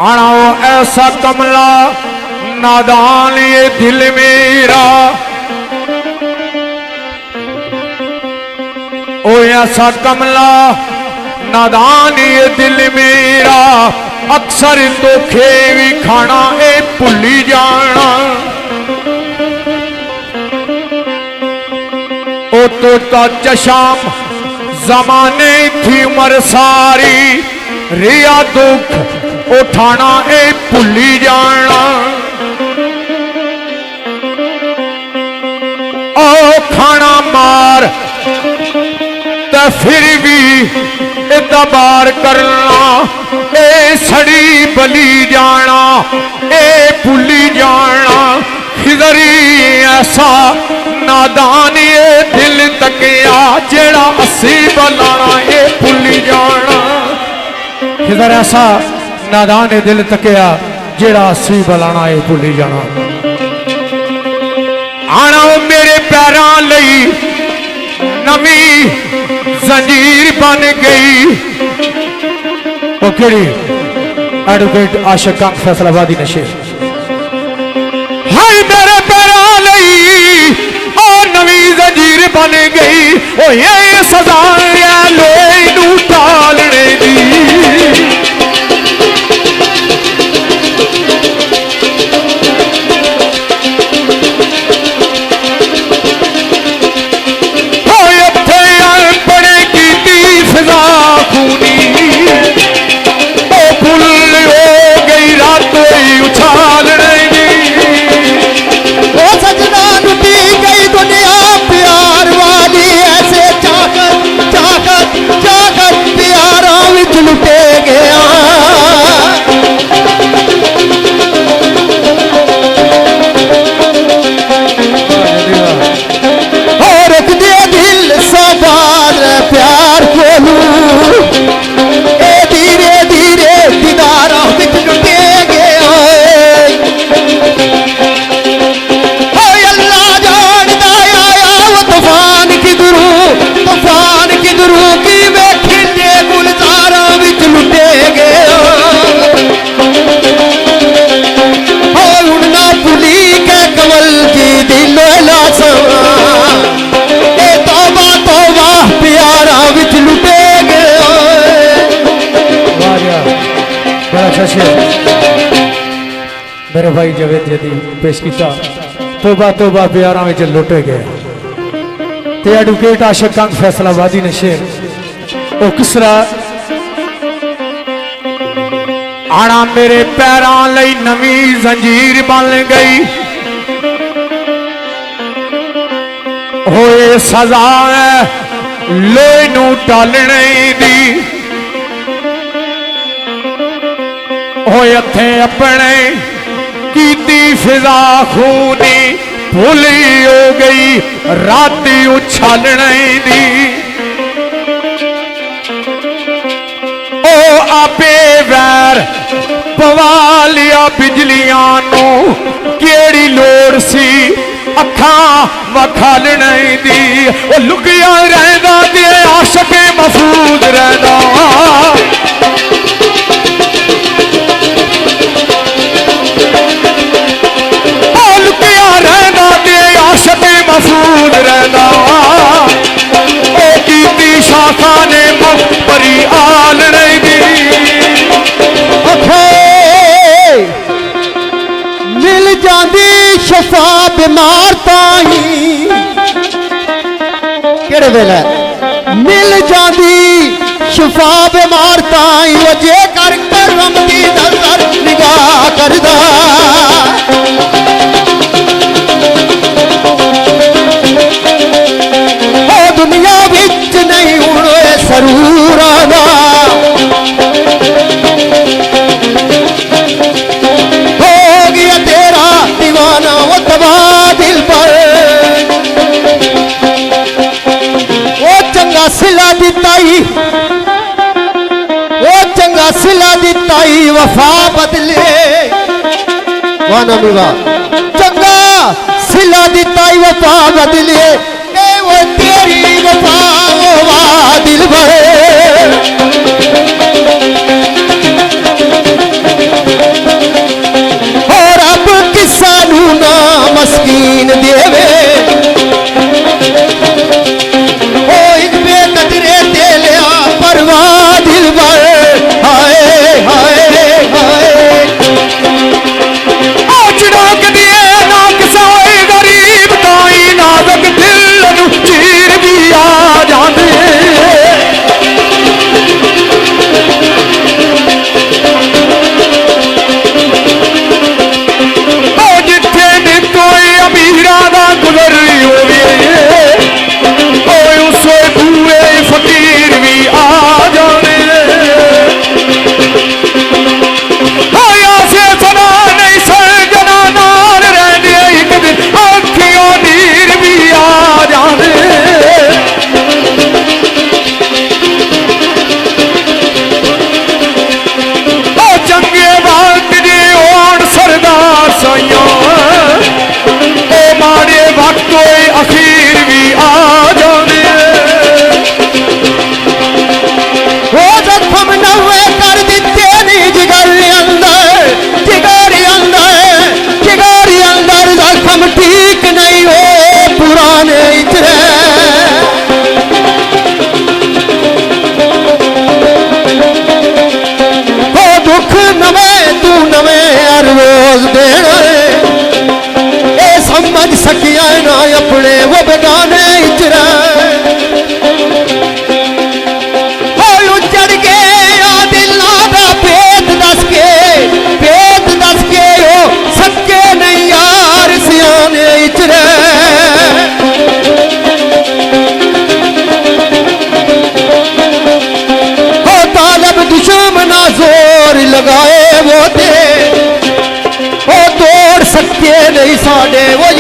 आना ऐसा कमला नादान ये दिल मेरा, ओ ऐसा कमला नादान ये दिल मेरा, अक्सर धोखे भी खाना ए भुली जाना। ओ तो चशाम जमाने थी उम्र सारी, रिया दुख उठाना ए भुली जाना। ओ खाना मार ते फिर भी दबार करना, ए सड़ी बली जाना ए भुली जाना। खिदरी ऐसा नादान ये दिल तकिया, जेड़ा अस्सी बलाना ए भुली जाना। खिदर ऐसा नादान ये दिल तकिया, जेड़ा अस्सी बलाना ए भुली जाना। आना मेरे पैरों लई नवी जंजीर बन गई। वो केड़ी एडवोकेट आशिक कंग फैसलाबादी नशे। हाय मेरे पैरों लई ओ नवी जंजीर बन गई। ओ ये सजा लोई नू टालने दी। मेरे भाई जवेद जदी पेश किया तोबा तोबा प्यारा में लुटे गए। ते एडवोकेट आशिक कंग फैसलाबादी ने शेर वो किसरा आना मेरे पैरों लई नवी जंजीर बन गई। होए सजा लोई नू टालने दी। होए हथे अपने कीती फिजा खूनी भूली हो गई राती उछालने दी। ओ आपे वैर पवा लिया बिजलियां नू, केड़ी लोड़ सी अखा वखालने दी। ओ लुकिया रहंदा ते आशिक महफूज रहंदा। महफूज रहना कीती शाखा ने मुखबरी आल नहीं दी। मिल जाती शफा बीमार ताही केड़े वेले मिल जाती शफा बीमार ताही। वो जे कर करम दी नजर निगाह करदा। दुनिया विच नहीं उड़े सरूरा दा। हो गया तेरा दीवाना वो तबाह दिल पर। वो चंगा सिला दिताई वो चंगा सिला दिताई वफा बदले। वाह नमी वाह चंगा सिला दिताई वफा बदले। वो तेरी वफा वो दिल भरे। हर रोज देना ए समझ सकिया ना अपने वो बेगाने इचरा उजड़ के दिलों का भेद दस के ओ सच्चे नहीं यार सियाने इचरे दुश्मना जोर लगाए वो दे ओ तोड़ सके नहीं साडे वो